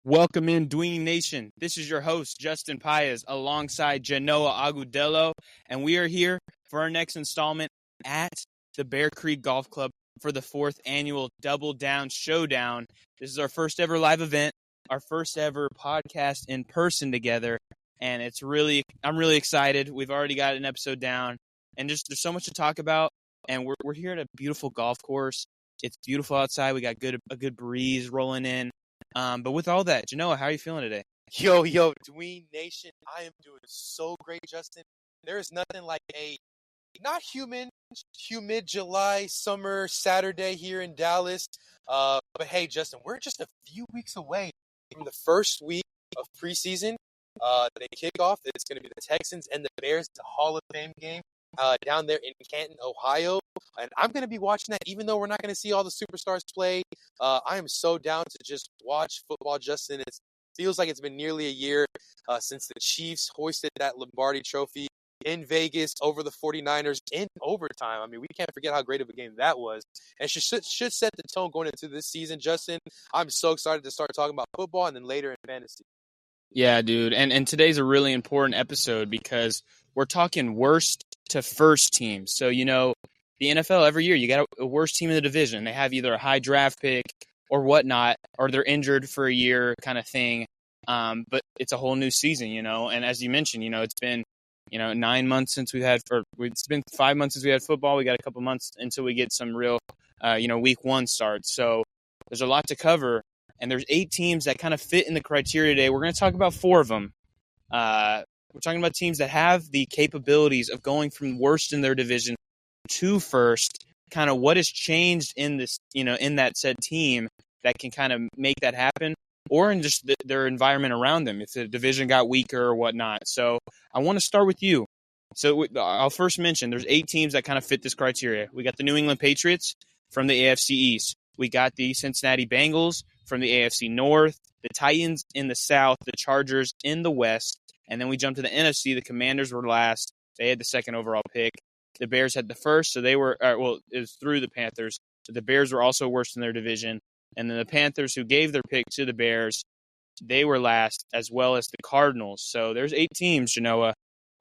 Welcome in, Dweeney Nation. This is your host, Justin Paez, alongside Genoa Agudelo, and we are here for our next installment at the Bear Creek Golf Club for the fourth annual Double Down Showdown. This is our first ever live event, our first ever podcast in person together, and I'm really excited. We've already got an episode down, and just there's so much to talk about, and we're here at a beautiful golf course. It's beautiful outside. We got a good breeze rolling in. But with all that, Genoa, how are you feeling today? Yo, Dween Nation, I am doing so great, Justin. There is nothing like a not humid July summer Saturday here in Dallas. But hey, Justin, we're just a few weeks away from the first week of preseason. They kick off. It's going to be the Texans and the Bears, the Hall of Fame game down there in Canton, Ohio. And I'm going to be watching that, even though we're not going to see all the superstars play. I am so down to just watch football, Justin. It feels like it's been nearly a year since the Chiefs hoisted that Lombardi trophy in Vegas over the 49ers in overtime. I mean, we can't forget how great of a game that was. And should set the tone going into this season, Justin. I'm so excited to start talking about football and then later in fantasy. Yeah, dude. And today's a really important episode because we're talking worst to first teams. So, the NFL every year, you got a worst team in the division. They have either a high draft pick or whatnot, or they're injured for a year kind of thing. But it's a whole new season, and as you mentioned, it's been, 9 months since it's been 5 months since we had football. We got a couple months until we get some real, week one starts. So there's a lot to cover. And there's 8 teams that kind of fit in the criteria today. We're going to talk about 4 of them. We're talking about teams that have the capabilities of going from worst in their division to first. Kind of what has changed in this, in that said team that can kind of make that happen, or in just their environment around them, if the division got weaker or whatnot. So I want to start with you. So I'll first mention there's 8 teams that kind of fit this criteria. We got the New England Patriots from the AFC East. We got the Cincinnati Bengals from the AFC North, the Titans in the South, the Chargers in the West, and then we jump to the NFC. The Commanders were last. They had the second overall pick. The Bears had the first, so they were it was through the Panthers. So the Bears were also worst in their division. And then the Panthers, who gave their pick to the Bears, they were last, as well as the Cardinals. So there's 8 teams, Genoa.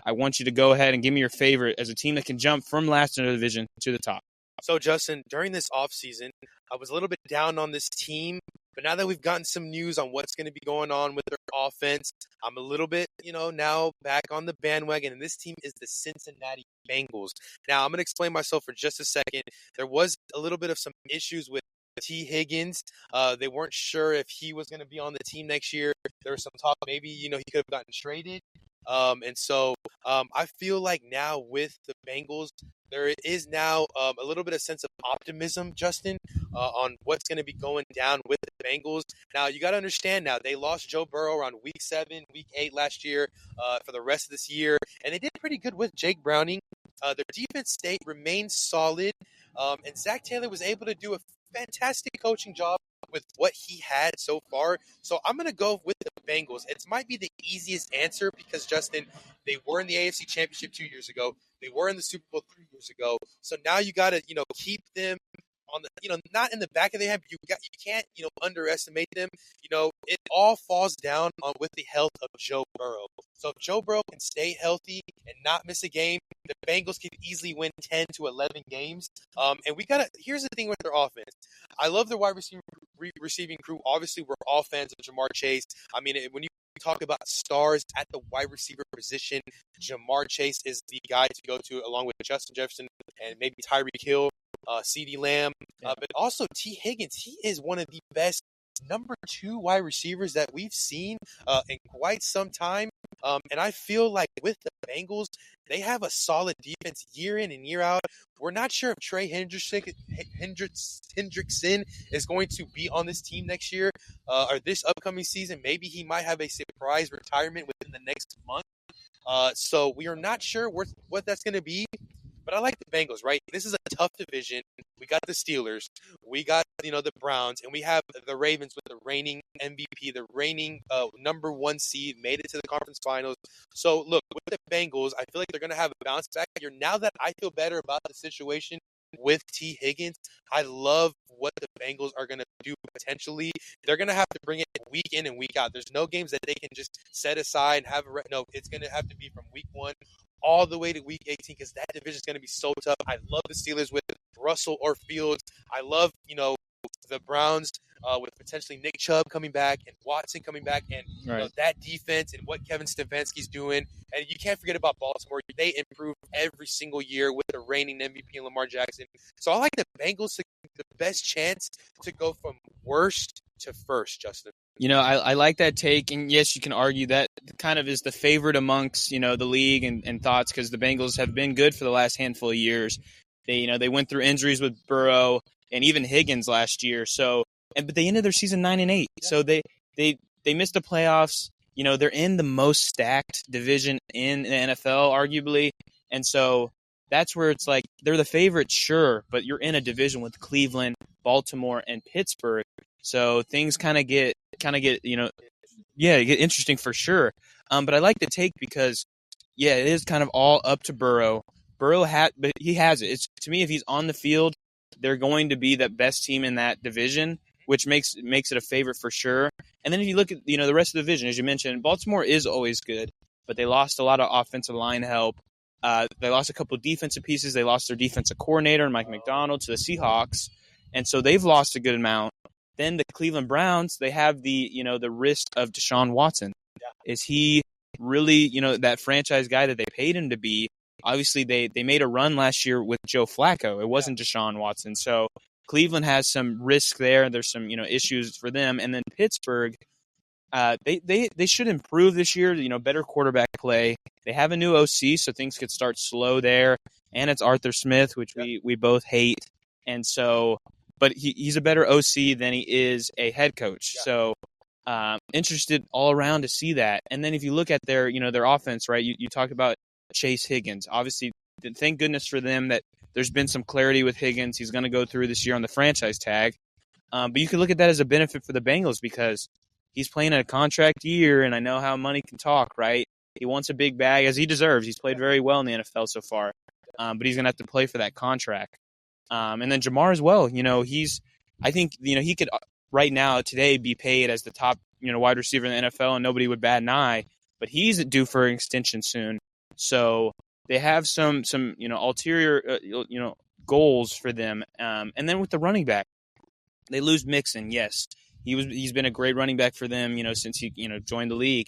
I want you to go ahead and give me your favorite as a team that can jump from last in the division to the top. So, Justin, during this offseason, I was a little bit down on this team, but now that we've gotten some news on what's going to be going on with their offense, I'm a little bit, now back on the bandwagon, and this team is the Cincinnati Bengals. Now, I'm going to explain myself for just a second. There was a little bit of some issues with T. Higgins. They weren't sure if he was going to be on the team next year. There was some talk maybe, he could have gotten traded. And so I feel like now with the Bengals, there is now a little bit of sense of optimism, Justin, on what's going to be going down with the Bengals. Now, you got to understand now, they lost Joe Burrow around week 7, week 8 last year for the rest of this year, and they did pretty good with Jake Browning. Their defense remained solid, and Zach Taylor was able to do a fantastic coaching job with what he had so far. So I'm going to go with the Bengals. It might be the easiest answer because, Justin, they were in the AFC Championship 2 years ago. They were in the Super Bowl 3 years ago. So now you got to, keep them on the, not in the back of their head. You can't, underestimate them. It all falls down on with the health of Joe Burrow. So if Joe Burrow can stay healthy and not miss a game, the Bengals can easily win 10 to 11 games. And here's the thing with their offense. I love their wide receiving crew. Obviously, we're all fans of Ja'Marr Chase. I mean, when you talk about stars at the wide receiver position, Ja'Marr Chase is the guy to go to, along with Justin Jefferson and maybe Tyreek Hill, CeeDee Lamb, but also T. Higgins. He is one of the best number 2 wide receivers that we've seen in quite some time. And I feel like with the Bengals, they have a solid defense year in and year out. We're not sure if Trey Hendrickson is going to be on this team next year or this upcoming season. Maybe he might have a surprise retirement within the next month. So we are not sure what that's going to be. But I like the Bengals, right? This is a tough division. We got the Steelers. We got, the Browns. And we have the Ravens with the reigning MVP, the reigning number 1 seed, made it to the conference finals. So, look, with the Bengals, I feel like they're going to have a bounce back year. Now that I feel better about the situation with T. Higgins, I love what the Bengals are going to do potentially. They're going to have to bring it week in and week out. There's no games that they can just set aside and have no, it's going to have to be from week 1 all the way to week 18 because that division is going to be so tough. I love the Steelers with Russell or Fields. I love, the Browns with potentially Nick Chubb coming back and Watson coming back and that defense and what Kevin Stefanski's doing. And you can't forget about Baltimore. They improve every single year with the reigning MVP and Lamar Jackson. So I like the Bengals to the best chance to go from worst to first, Justin. I like that take, and yes, you can argue that kind of is the favorite amongst, the league and thoughts because the Bengals have been good for the last handful of years. They went through injuries with Burrow and even Higgins last year. But they ended their season 9-8. Yeah. So they missed the playoffs. They're in the most stacked division in the NFL, arguably. And so that's where it's like they're the favorites, sure, but you're in a division with Cleveland, Baltimore, and Pittsburgh. So things kind of get interesting for sure. But I like the take because, it is kind of all up to Burrow. But he has it. To me, if he's on the field, they're going to be the best team in that division, which makes it a favorite for sure. And then if you look at the rest of the division, as you mentioned, Baltimore is always good, but they lost a lot of offensive line help. They lost a couple of defensive pieces. They lost their defensive coordinator, Mike McDonald, to the Seahawks, and so they've lost a good amount. Then the Cleveland Browns, they have the risk of Deshaun Watson. Yeah. Is he really that franchise guy that they paid him to be? Obviously, they made a run last year with Joe Flacco. It wasn't Deshaun Watson. So Cleveland has some risk there. There's some issues for them. And then Pittsburgh, they should improve this year. Better quarterback play. They have a new OC, so things could start slow there. And it's Arthur Smith, which we both hate. And so, but he's a better OC than he is a head coach. Yeah. So interested all around to see that. And then if you look at their offense, right? You talked about Chase Higgins. Obviously, thank goodness for them that there's been some clarity with Higgins. He's going to go through this year on the franchise tag. But you can look at that as a benefit for the Bengals because he's playing a contract year, and I know how money can talk, right? He wants a big bag, as he deserves. He's played very well in the NFL so far, but he's going to have to play for that contract. And then Jamar as well. I think he could right now today be paid as the top wide receiver in the NFL, and nobody would bat an eye. But he's due for an extension soon. So they have some ulterior goals for them. And then with the running back, they lose Mixon. Yes, he's been a great running back for them since he joined the league.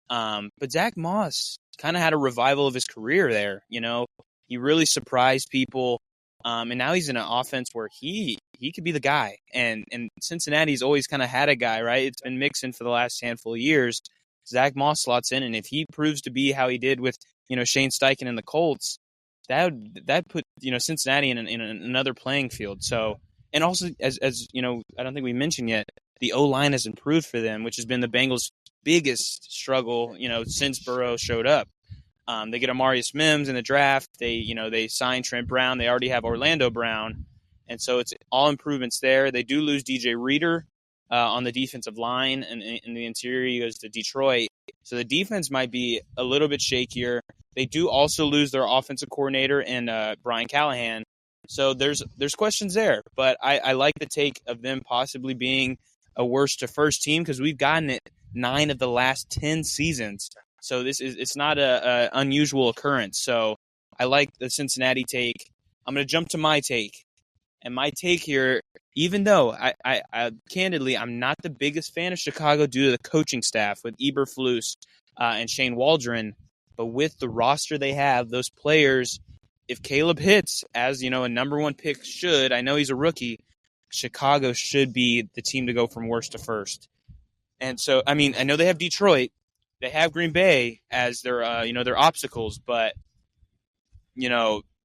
But Zach Moss kind of had a revival of his career there. He really surprised people. And now he's in an offense where he could be the guy. And Cincinnati's always kind of had a guy, right? It's been Mixon for the last handful of years. Zach Moss slots in, and if he proves to be how he did with Shane Steichen and the Colts, that put Cincinnati in another playing field. So, and also as I don't think we mentioned yet, the O-line has improved for them, which has been the Bengals' biggest struggle since Burrow showed up. They get Amarius Mims in the draft. They sign Trent Brown. They already have Orlando Brown, and so it's all improvements there. They do lose DJ Reader on the defensive line, and in the interior he goes to Detroit. So the defense might be a little bit shakier. They do also lose their offensive coordinator and Brian Callahan. So there's questions there, but I like the take of them possibly being a worst to first team because we've gotten it 9 of the last 10 seasons. So it's not a unusual occurrence. So I like the Cincinnati take. I'm going to jump to my take. And my take here, even though I candidly, I'm not the biggest fan of Chicago due to the coaching staff with Eberflus and Shane Waldron, but with the roster they have, those players, if Caleb hits as, a number 1 pick should, I know he's a rookie, Chicago should be the team to go from worst to first. And so, I know they have Detroit, they have Green Bay as their, their obstacles, but,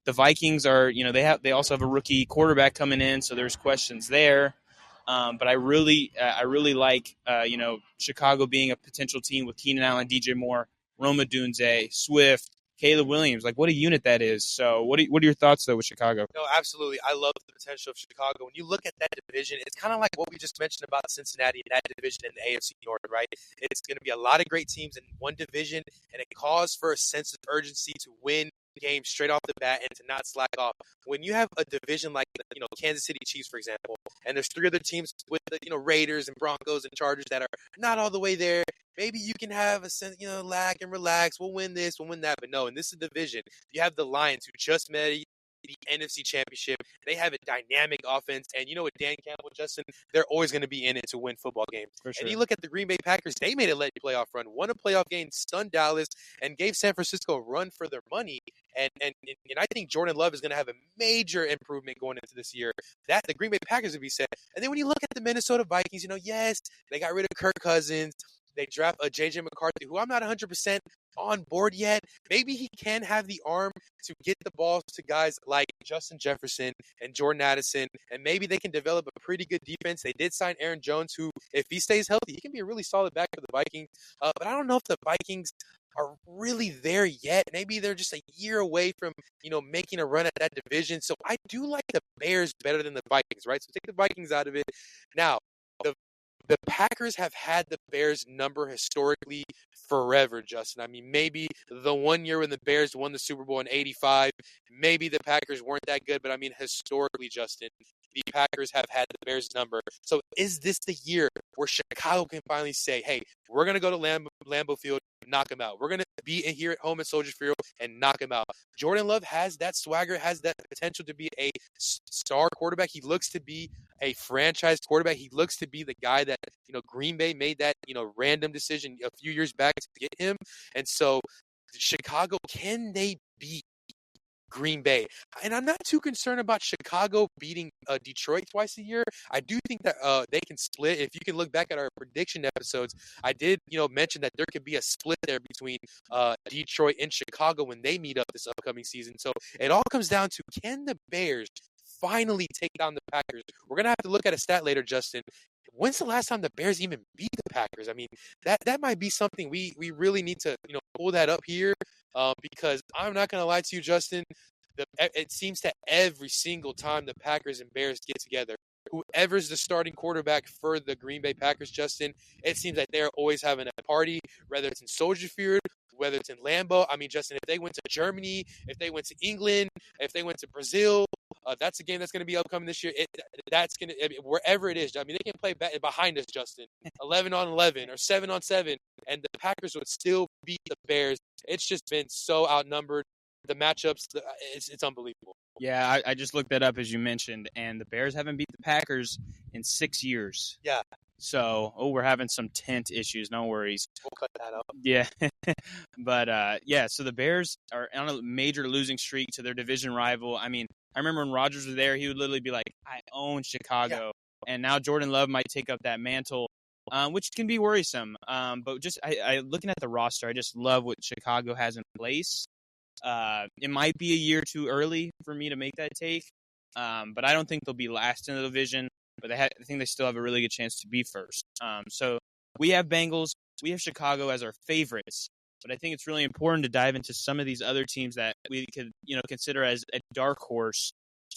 the Vikings are, they also have a rookie quarterback coming in, so there's questions there. But I really like, Chicago being a potential team with Keenan Allen, DJ Moore, Rome Odunze, Swift, Caleb Williams. Like, what a unit that is. So what are your thoughts, though, with Chicago? No, absolutely. I love the potential of Chicago. When you look at that division, it's kind of like what we just mentioned about Cincinnati and that division in the AFC North, right? It's going to be a lot of great teams in one division, and it calls for a sense of urgency to win games straight off the bat and to not slack off. When you have a division like Kansas City Chiefs, for example, and there's three other teams with the Raiders and Broncos and Chargers that are not all the way there, maybe you can have a sense, lag and relax. We'll win this, we'll win that. But no, in this division, you have the Lions who just made the NFC Championship. They have a dynamic offense. And you know what, Dan Campbell, Justin, they're always going to be in it to win football games. For sure. And you look at the Green Bay Packers, they made a late playoff run, won a playoff game, stunned Dallas, and gave San Francisco a run for their money. And I think Jordan Love is going to have a major improvement going into this year. That the Green Bay Packers would be set. And then when you look at the Minnesota Vikings, yes, they got rid of Kirk Cousins. They draft a J.J. McCarthy, who I'm not 100% on board yet. Maybe he can have the arm to get the balls to guys like Justin Jefferson and Jordan Addison, and maybe they can develop a pretty good defense. They did sign Aaron Jones, who, if he stays healthy, he can be a really solid back for the Vikings. But I don't know if the Vikings are really there yet. Maybe they're just a year away from, making a run at that division. So I do like the Bears better than the Vikings, right? So take the Vikings out of it. Now, the Packers have had the Bears number historically forever, Justin. I mean, maybe the one year when the Bears won the Super Bowl in '85, maybe the Packers weren't that good, but I mean, historically, Justin, the Packers have had the Bears number. So is this the year where Chicago can finally say, hey, we're going to go to Lambeau Field, knock them out. We're going to be here at home at Soldier Field and knock them out. Jordan Love has that swagger, has that potential to be a star quarterback. He looks to be a franchise quarterback. He looks to be the guy that, Green Bay made that, random decision a few years back to get him. And so Chicago, can they beat Green Bay? And I'm not too concerned about Chicago beating Detroit twice a year. I do think that they can split. If you can look back at our prediction episodes, I did, mention that there could be a split there between Detroit and Chicago when they meet up this upcoming season. So it all comes down to, can the Bears finally take down the Packers? We're going to have to look at a stat later, Justin. When's the last time the Bears even beat the Packers? I mean, that might be something we really need to, pull that up here because I'm not going to lie to you, Justin. It seems that every single time the Packers and Bears get together, whoever's the starting quarterback for the Green Bay Packers, Justin, it seems like they're always having a party, whether it's in Soldier Field, whether it's in Lambeau. I mean, Justin, if they went to Germany, if they went to England, if they went to Brazil, that's a game that's going to be upcoming this year. That's going to, wherever it is. I mean, they can play behind us, Justin, 11-on-11 or 7-on-7, and the Packers would still beat the Bears. It's just been so outnumbered. The matchups, it's unbelievable. Yeah, I just looked that up, as you mentioned, and the Bears haven't beat the Packers in 6 years. Yeah. So, we're having some tent issues. No worries. We'll cut that out. Yeah. But, so the Bears are on a major losing streak to their division rival. I mean, I remember when Rodgers was there, he would literally be like, I own Chicago. Yeah. And now Jordan Love might take up that mantle, which can be worrisome. But just I looking at the roster, I just love what Chicago has in place. It might be a year too early for me to make that take, but I don't think they'll be last in the division. But I think they still have a really good chance to be first. So we have Bengals, we have Chicago as our favorites, but I think it's really important to dive into some of these other teams that we could, consider as a dark horse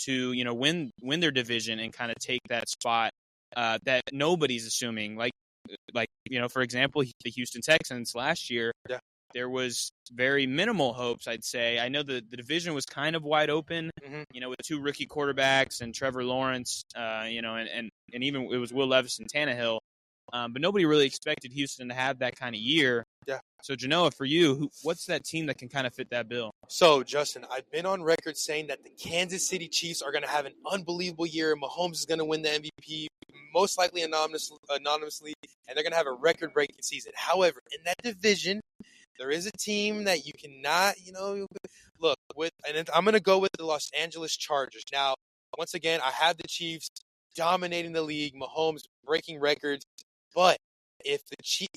to, win their division and kind of take that spot that nobody's assuming. Like for example, the Houston Texans last year. Yeah. There was very minimal hopes, I'd say. I know the division was kind of wide open, with two rookie quarterbacks and Trevor Lawrence, and even it was Will Levis and Tannehill. But nobody really expected Houston to have that kind of year. Yeah. So, Genoa, for you, what's that team that can kind of fit that bill? So, Justin, I've been on record saying that the Kansas City Chiefs are going to have an unbelievable year. Mahomes is going to win the MVP, most likely anonymously, and they're going to have a record-breaking season. However, in that division, there is a team that you cannot, look with, and I'm going to go with the Los Angeles Chargers. Now, once again, I have the Chiefs dominating the league, Mahomes breaking records, but if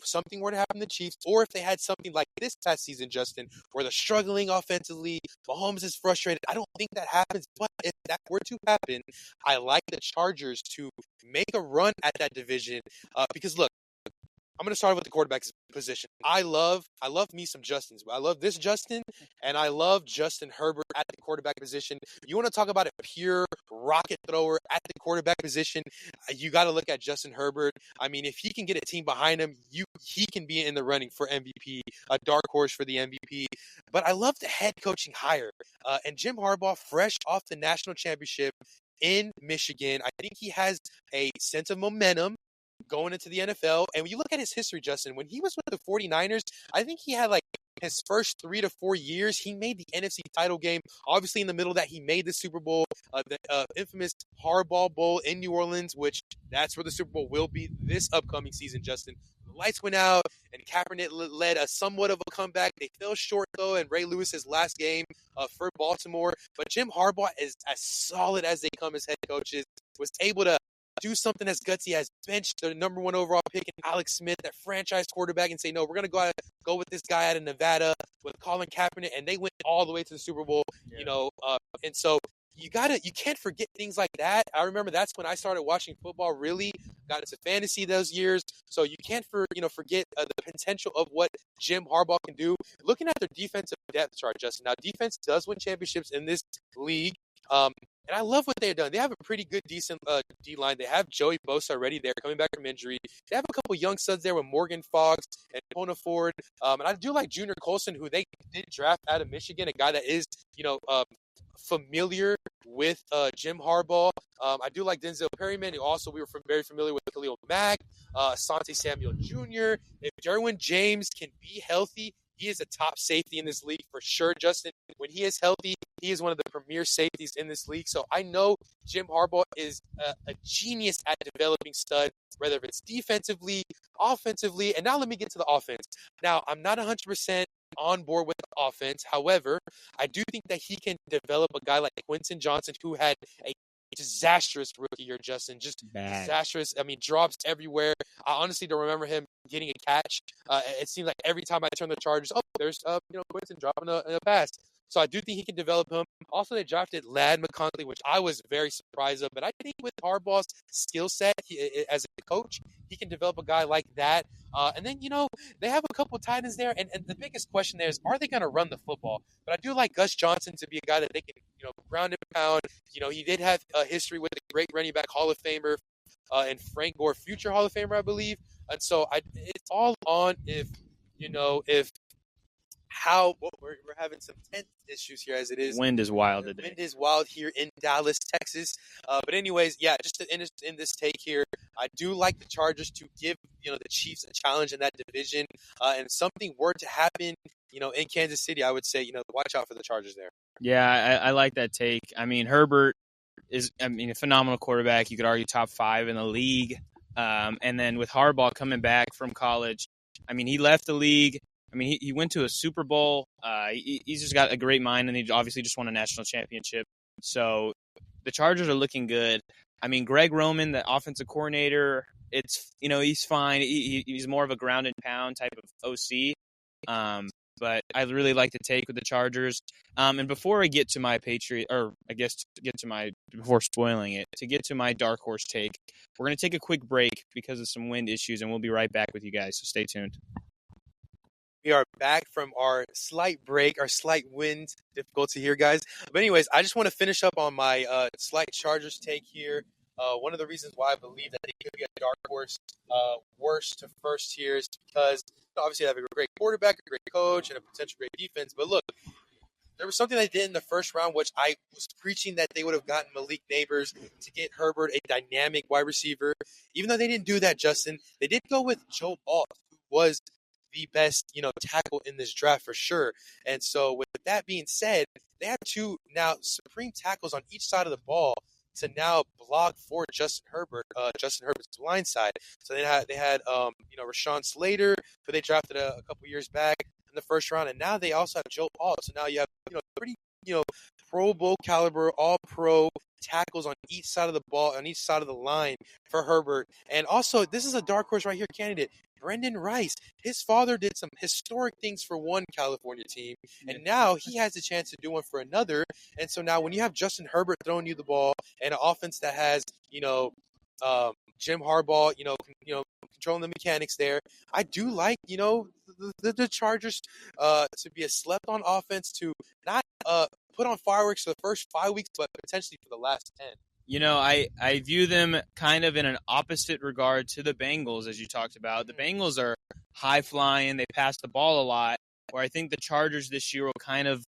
something were to happen to the Chiefs, or if they had something like this past season, Justin, where they're struggling offensively, Mahomes is frustrated, I don't think that happens. But if that were to happen, I like the Chargers to make a run at that division because, look, I'm going to start with the quarterback position. I love me some Justins. I love this Justin, and I love Justin Herbert at the quarterback position. You want to talk about a pure rocket thrower at the quarterback position, you got to look at Justin Herbert. I mean, if he can get a team behind him, he can be in the running for MVP, a dark horse for the MVP. But I love the head coaching hire. And Jim Harbaugh, fresh off the national championship in Michigan, I think he has a sense of momentum going into the NFL. And when you look at his history, Justin, when he was with the 49ers, I think he had like his first 3 to 4 years, he made the NFC title game. Obviously, in the middle of that, he made the Super Bowl, the infamous Harbaugh Bowl in New Orleans, which that's where the Super Bowl will be this upcoming season, Justin. The lights went out, and Kaepernick led a somewhat of a comeback. They fell short, though, in Ray Lewis's last game for Baltimore. But Jim Harbaugh is as solid as they come as head coaches, was able to do something as gutsy as bench the number 1 overall pick in Alex Smith, that franchise quarterback, and say, no, we're going to go with this guy out of Nevada with Colin Kaepernick, and they went all the way to the Super Bowl, and so you can't forget things like that. I remember that's when I started watching football, really got into fantasy those years. So you can't forget the potential of what Jim Harbaugh can do. Looking at their defensive depth chart, Justin. Now, defense does win championships in this league. And I love what they've done. They have a pretty good, decent D-line. They have Joey Bosa already there, coming back from injury. They have a couple young studs there with Morgan Fox and Kona Ford. And I do like Junior Colson, who they did draft out of Michigan, a guy that is, familiar with Jim Harbaugh. I do like Denzel Perryman, who also we were very familiar with Khalil Mack, Asante Samuel Jr. If Derwin James can be healthy, he is a top safety in this league for sure, Justin. When he is healthy, he is one of the premier safeties in this league. So I know Jim Harbaugh is a genius at developing studs, whether it's defensively, offensively. And now let me get to the offense. Now, I'm not 100% on board with the offense. However, I do think that he can develop a guy like Quentin Johnson, who had a disastrous rookie year, Justin. Just Bad. disastrous. I mean, drops everywhere. I honestly don't remember him getting a catch. It seems like every time I turn the Chargers, there's Quentin dropping a pass. So I do think he can develop him. Also, they drafted Ladd McConkey, which I was very surprised of. But I think with Harbaugh's skill set as a coach, he can develop a guy like that. And then, they have a couple of tight ends there. And the biggest question there is, are they going to run the football? But I do like Gus Johnson to be a guy that they can, ground and pound. He did have a history with a great running back Hall of Famer and Frank Gore, future Hall of Famer, I believe. And so it's all on if we're having some tense issues here as it is. Wind is wild The today. wind is wild here in Dallas, Texas. But anyways, yeah, just to end this take here, I do like the Chargers to give the Chiefs a challenge in that division. And if something were to happen, in Kansas City, I would say, watch out for the Chargers there. Yeah, I like that take. I mean, Herbert is, a phenomenal quarterback. You could argue top 5 in the league. And then with Harbaugh coming back from college, he left the league. He went to a Super Bowl. He's just got a great mind, and he obviously just won a national championship. So the Chargers are looking good. Greg Roman, the offensive coordinator, he's fine. He's more of a ground and pound type of OC. But I really like to take with the Chargers. And before I get to my before spoiling it, to get to my dark horse take, we're going to take a quick break because of some wind issues, and we'll be right back with you guys. So stay tuned. We are back from our slight break, our slight wind difficulty here, guys. But anyways, I just want to finish up on my slight Chargers take here. One of the reasons why I believe that they could be a dark horse, worst to first here, is because obviously they have a great quarterback, a great coach, and a potential great defense. But look, there was something they did in the first round, which I was preaching that they would have gotten Malik Neighbors to get Herbert a dynamic wide receiver. Even though they didn't do that, Justin, they did go with Joe Alt, who was the best, tackle in this draft for sure. And so with that being said, they have 2 now supreme tackles on each side of the ball to now block for Justin Herbert's blind side. So they had Rashawn Slater, who they drafted a couple years back in the first round, and now they also have Joe Alt. So now you have pretty Pro Bowl caliber, all pro tackles on each side of the ball, on each side of the line for Herbert. And also, this is a dark horse right here candidate, Brendan Rice. His father did some historic things for one California team, and now he has a chance to do one for another. And so now when you have Justin Herbert throwing you the ball and an offense that has, Jim Harbaugh, controlling the mechanics there. I do like, the Chargers to be a slept-on offense, to not put on fireworks for the first 5 weeks, but potentially for the last 10. I view them kind of in an opposite regard to the Bengals, as you talked about. The Bengals are high-flying. They pass the ball a lot, where I think the Chargers this year will kind of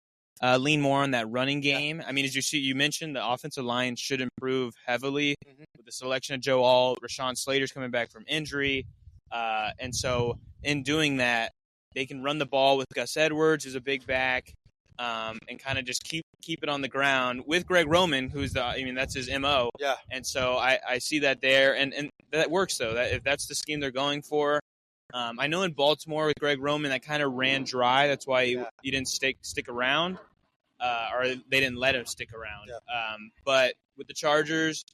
lean more on that running game. I mean, as you mentioned, the offensive line should improve heavily with the selection of Joe Alt. Rashawn Slater's coming back from injury. And so in doing that, they can run the ball with Gus Edwards, who's a big back, and kind of just keep it on the ground with Greg Roman, that's his MO. Yeah. And so I see that there, and that works, though. If that's the scheme they're going for. I know in Baltimore with Greg Roman, that kind of ran dry. That's why he didn't stick around, or they didn't let him stick around. Yeah. But with the Chargers,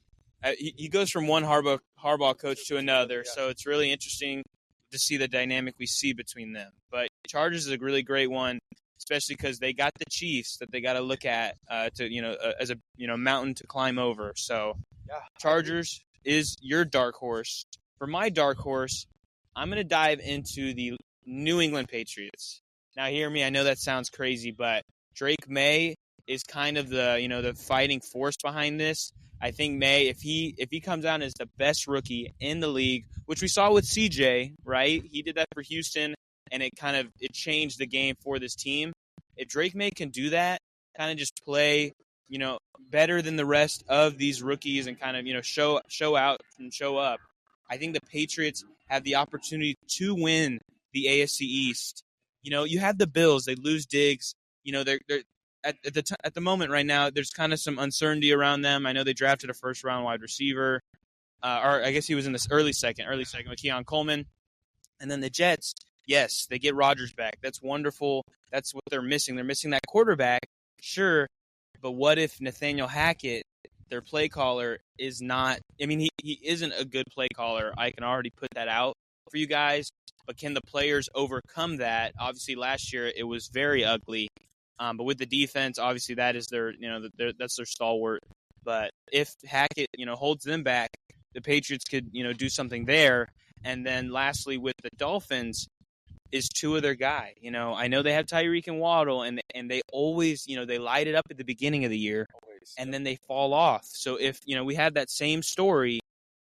he goes from one Harbaugh coach to another, so it's really interesting to see the dynamic we see between them. But Chargers is a really great one, especially because they got the Chiefs that they got to look at as a mountain to climb over. So Chargers is your dark horse. For my dark horse, I'm going to dive into the New England Patriots. Now, hear me. I know that sounds crazy, but Drake May is kind of the fighting force behind this. I think May, if he comes out as the best rookie in the league, which we saw with CJ, right? He did that for Houston, and it changed the game for this team. If Drake May can do that, kind of just play, better than the rest of these rookies and kind of, show out and show up, I think the Patriots have the opportunity to win the AFC East. You have the Bills. They lose Diggs. They're at the moment right now, there's kind of some uncertainty around them. I know they drafted a first-round wide receiver. Or I guess he was in this early second with Keon Coleman. And then the Jets, yes, they get Rodgers back. That's wonderful. That's what they're missing. They're missing that quarterback, sure. But what if Nathaniel Hackett, their play caller, is not – I mean, he isn't a good play caller. I can already put that out for you guys. But can the players overcome that? Obviously, last year it was very ugly. But with the defense, obviously that is that's their stalwart. But if Hackett, holds them back, the Patriots could, do something there. And then lastly, with the Dolphins, is Tua their guy. I know they have Tyreek and Waddle, and they always, they light it up at the beginning of the year, and then they fall off. So if, we had that same story,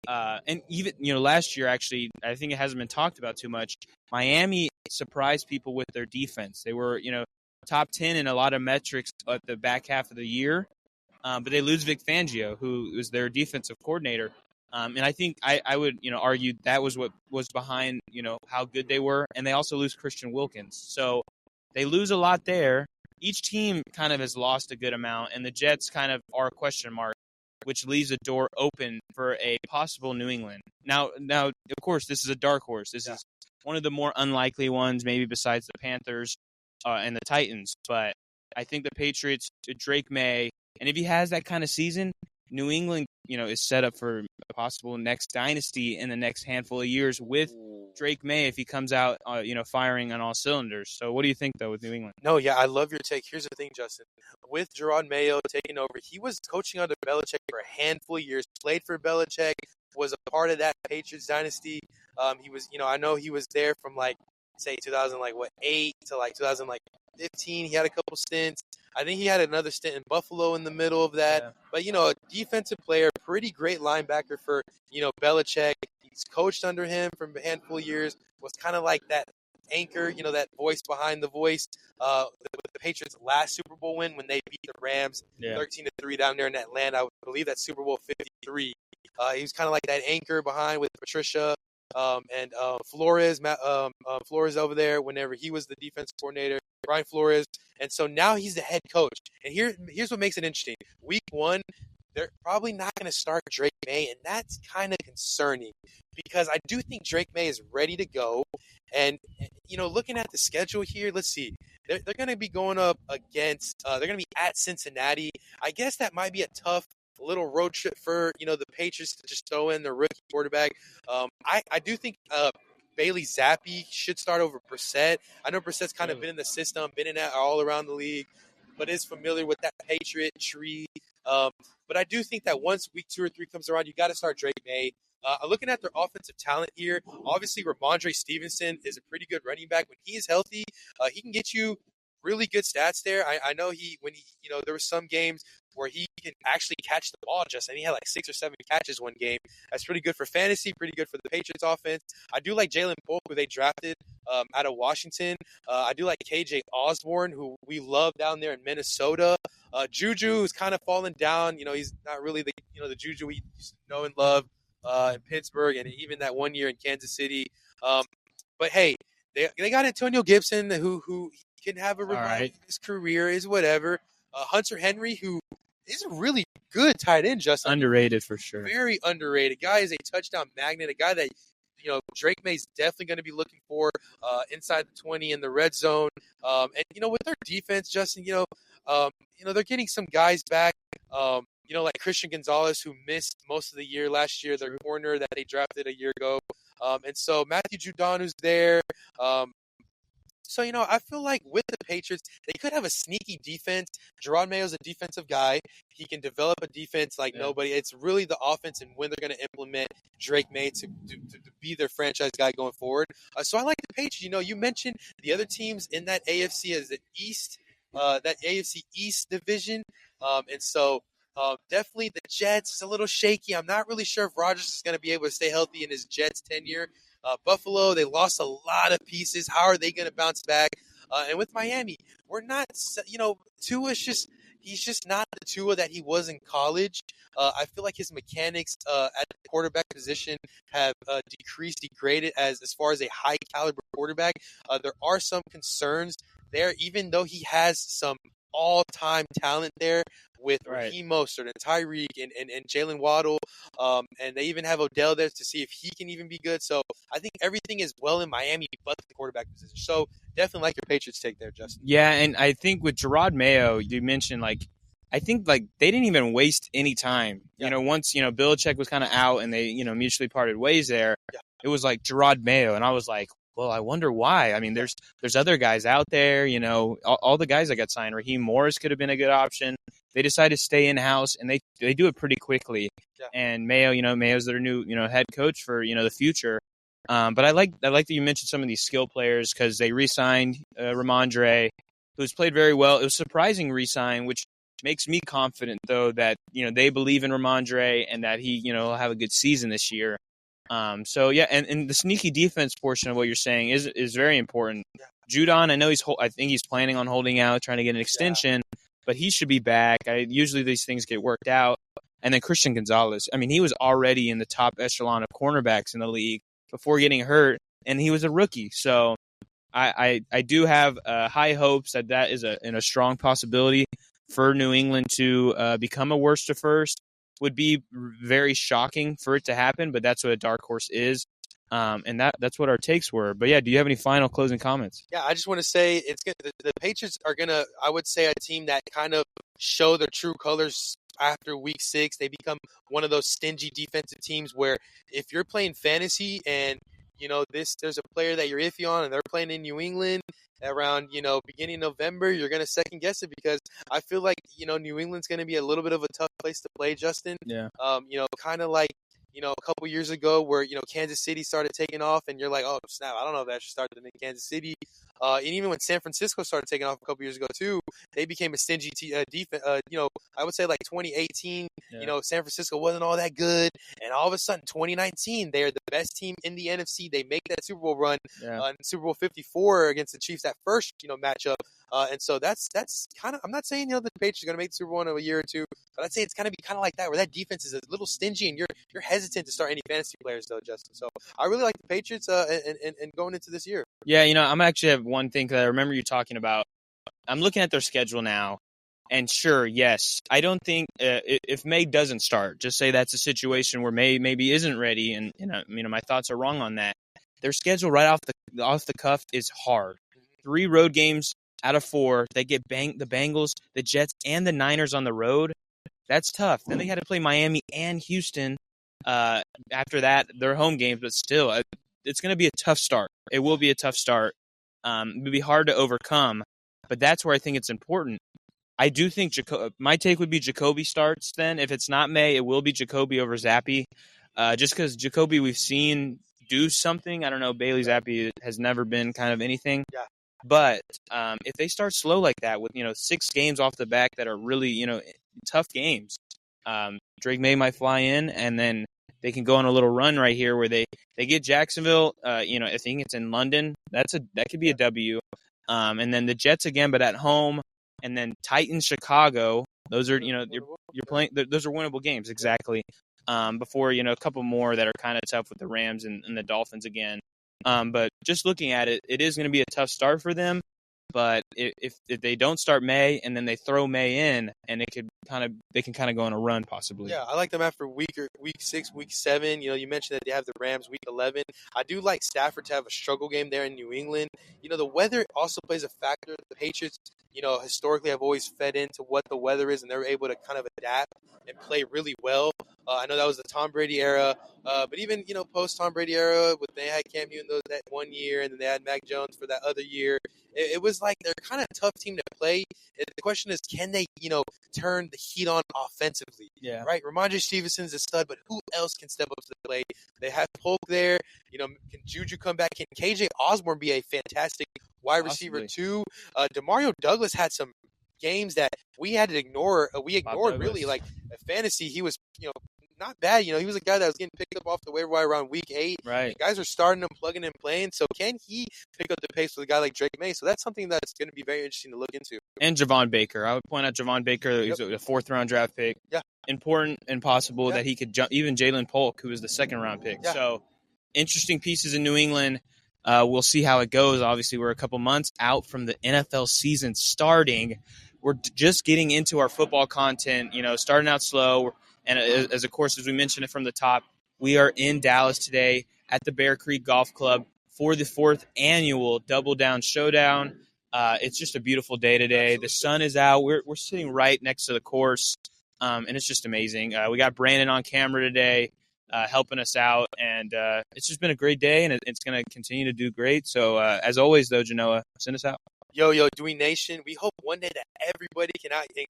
and even, last year, actually, I think it hasn't been talked about too much. Miami surprised people with their defense. They were, top 10 in a lot of metrics at the back half of the year, but they lose Vic Fangio, who was their defensive coordinator. And I think I would, argue that was what was behind, how good they were. And they also lose Christian Wilkins. So they lose a lot there. Each team kind of has lost a good amount, and the Jets kind of are a question mark, which leaves a door open for a possible New England. Now, of course, this is a dark horse. This is one of the more unlikely ones, maybe besides the Panthers and the Titans. But I think the Patriots, Drake May, and if he has that kind of season, New England, is set up for a possible next dynasty in the next handful of years with Drake May if he comes out, firing on all cylinders. So what do you think, though, with New England? No, yeah, I love your take. Here's the thing, Justin. With Gerard Mayo taking over, he was coaching under Belichick for a handful of years, played for Belichick, was a part of that Patriots dynasty. He was, I know he was there from, say 2008 to 2015. He had a couple stints. I think he had another stint in Buffalo in the middle of that. Yeah. But, a defensive player, pretty great linebacker for, Belichick. He's coached under him for a handful of years, was kind of like that anchor, that voice behind the voice. The Patriots' last Super Bowl win when they beat the Rams 13-3 down there in Atlanta. I believe that's Super Bowl 53. He was kind of like that anchor behind with Patricia. And Flores over there whenever he was the defense coordinator, Brian Flores. And so now he's the head coach. And here's what makes it interesting. Week 1, they're probably not going to start Drake May, and that's kind of concerning because I do think Drake May is ready to go. And, looking at the schedule here, let's see. They're going to be going up against they're going to be at Cincinnati. I guess that might be a tough little road trip for, the Patriots to just throw in their rookie quarterback. I do think Bailey Zappi should start over Brissett. I know Brissett's kind of been in the system, been in that all around the league, but is familiar with that Patriot tree. But I do think that once week 2 or 3 comes around, you got to start Drake May. Looking at their offensive talent here, obviously Ramondre Stevenson is a pretty good running back. When he is healthy, he can get you really good stats there. I know there were some games where he can actually catch the ball. He had like 6 or 7 catches one game. That's pretty good for fantasy, pretty good for the Patriots offense. I do like Jalen Polk, who they drafted out of Washington. I do like KJ Osborne, who we love down there in Minnesota. Juju is kind of fallen down. He's not really the Juju we used to know and love in Pittsburgh, and even that one year in Kansas City. But hey, they got Antonio Gibson, who can have a revival in his career, is whatever. Hunter Henry, who is a really good tight end, Justin. Underrated for sure. Very underrated. Guy is a touchdown magnet, a guy that Drake May's definitely going to be looking for inside the 20 in the red zone. And with their defense, Justin, they're getting some guys back. Like Christian Gonzalez, who missed most of the year last year, their corner that they drafted a year ago. And so Matthew Judon, who's there. So, I feel like with the Patriots, they could have a sneaky defense. Gerard Mayo's a defensive guy. He can develop a defense like nobody. It's really the offense and when they're going to implement Drake May to be their franchise guy going forward. So I like the Patriots. You mentioned the other teams in that AFC as the East, that AFC East division. And so definitely the Jets is a little shaky. I'm not really sure if Rodgers is going to be able to stay healthy in his Jets tenure. Buffalo, they lost a lot of pieces. How are they going to bounce back? And with Miami, we're not, Tua's he's just not the Tua that he was in college. I feel like his mechanics at the quarterback position have degraded as far as a high caliber quarterback. There are some concerns there, even though he has some all-time talent there with Raheem Mostert and Tyreek and Jalen Waddle, and they even have Odell there to see if he can even be good. So I think everything is well in Miami but the quarterback position. So definitely like your Patriots take there, Justin. Yeah, and I think with Gerard Mayo, you mentioned I think they didn't even waste any time. Yeah. Once Belichick was kind of out and they mutually parted ways there, it was like Gerard Mayo, and I was like, well, I wonder why. I mean, there's other guys out there, all the guys that got signed. Raheem Morris could have been a good option. They decided to stay in-house, and they do it pretty quickly. Yeah. And Mayo's their new, head coach for, the future. But I like that you mentioned some of these skill players because they re-signed Ramondre, who's played very well. It was surprising re-sign, which makes me confident, though, that, they believe in Ramondre and that he, will have a good season this year. So yeah, and the sneaky defense portion of what you're saying is very important. Yeah. Judon, I think he's planning on holding out, trying to get an extension, but he should be back. Usually these things get worked out. And then Christian Gonzalez, I mean, he was already in the top echelon of cornerbacks in the league before getting hurt, and he was a rookie. So I do have high hopes that is a strong possibility for New England to become a worst to first. Would be very shocking for it to happen, but that's what a dark horse is. And that's what our takes were. But yeah, do you have any final closing comments? Yeah, I just want to say the Patriots are going to, I would say, a team that kind of show their true colors after week 6. They become one of those stingy defensive teams where if you're playing fantasy and there's a player that you're iffy on and they're playing in New England around, beginning November, you're going to second guess it because I feel like, New England's going to be a little bit of a tough place to play, Justin. Yeah. Kind of like, a couple years ago where, Kansas City started taking off and you're like, oh, snap, I don't know if that should start in Kansas City. And even when San Francisco started taking off a couple years ago too, they became a stingy defense. I would say like 2018, San Francisco wasn't all that good. And all of a sudden, 2019, they're the best team in the NFC. They make that Super Bowl run in Super Bowl 54 against the Chiefs, that first, matchup. And so that's kind of, I'm not saying, the Patriots are going to make the Super Bowl in a year or two, but I'd say it's going to be kind of like that, where that defense is a little stingy and you're hesitant to start any fantasy players though, Justin. So I really like the Patriots and going into this year. Yeah, I'm actually have one thing because I remember you talking about. I'm looking at their schedule now, and sure, yes, I don't think if May doesn't start, just say that's a situation where May maybe isn't ready, and my thoughts are wrong on that. Their schedule right off the cuff is hard. 3 road games out of 4. They get the Bengals, the Jets, and the Niners on the road. That's tough. Then they had to play Miami and Houston. After that, their home games, but still, it's going to be a tough start. It will be a tough start. It would be hard to overcome, but that's where I think it's important. I do think my take would be Jacoby starts then. If it's not May, it will be Jacoby over Zappe. just because Jacoby we've seen do something. I don't know. Bailey Zappi has never been kind of anything. Yeah. But if they start slow like that with 6 games off the back that are really tough games, Drake May might fly in, and then they can go on a little run right here where they get Jacksonville. I think it's in London. That could be a W. And then the Jets again, but at home, and then Titans, Chicago. Those are you're playing. Those are winnable games exactly. Before a couple more that are kind of tough with the Rams and the Dolphins again. But just looking at it, it is going to be a tough start for them. But if they don't start May and then they throw May in, and they can kind of go on a run possibly. Yeah, I like them after week 6, week 7. You mentioned that they have the Rams week 11. I do like Stafford to have a struggle game there in New England. The weather also plays a factor. The Patriots, historically have always fed into what the weather is, and they're able to kind of adapt and play really well. I know that was the Tom Brady era, but even post Tom Brady era, when they had Cam Newton that one year, and then they had Mac Jones for that other year, it was like they're kind of a tough team to play. And the question is, can they turn the heat on offensively? Yeah. Right. Ramondre Stevenson's a stud, but who else can step up to the plate? They have Polk there. Can Juju come back? Can KJ Osborne be a fantastic wide receiver too? Demario Douglas had some games that we had to ignore. We ignored really, like fantasy. He was not bad. He was a guy that was getting picked up off the waiver wire around week 8. Right. The guys are starting him, plugging and playing. So can he pick up the pace with a guy like Drake May? So that's something that's going to be very interesting to look into. And Javon Baker. I would point out Javon Baker. He's a 4th-round draft pick. Yeah. Important and possible that he could jump. Even Jalen Polk, who was the 2nd-round pick. Yeah. So interesting pieces in New England. We'll see how it goes. Obviously, we're a couple months out from the NFL season starting. We're just getting into our football content, starting out slow. And as we mentioned it from the top, we are in Dallas today at the Bear Creek Golf Club for the 4th annual Double Down Showdown. It's just a beautiful day today. Absolutely. The sun is out. We're sitting right next to the course, and it's just amazing. We got Brandon on camera today helping us out, and it's just been a great day, and it's going to continue to do great. So as always, though, Genoa, send us out. Yo, Dewey Nation, we hope one day that everybody can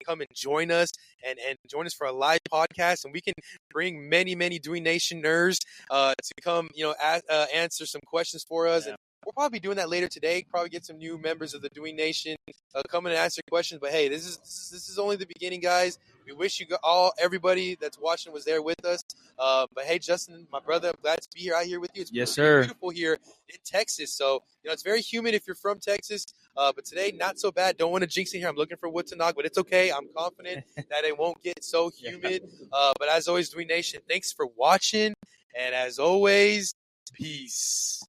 come and join us and join us for a live podcast, and we can bring many, many Dewey Nation nerds to come, answer some questions for us. Yeah. And we'll probably be doing that later today. Probably get some new members of the Dewey Nation come and answer questions. But hey, this is only the beginning, guys. We wish everybody that's watching was there with us. But hey, Justin, my brother, I'm glad to be out here with you. It's yes, sir. Beautiful here in Texas. So it's very humid if you're from Texas. But today, not so bad. Don't want to jinx it here. I'm looking for wood to knock, but it's okay. I'm confident that it won't get so humid. But as always, Dewey Nation, thanks for watching. And as always, peace.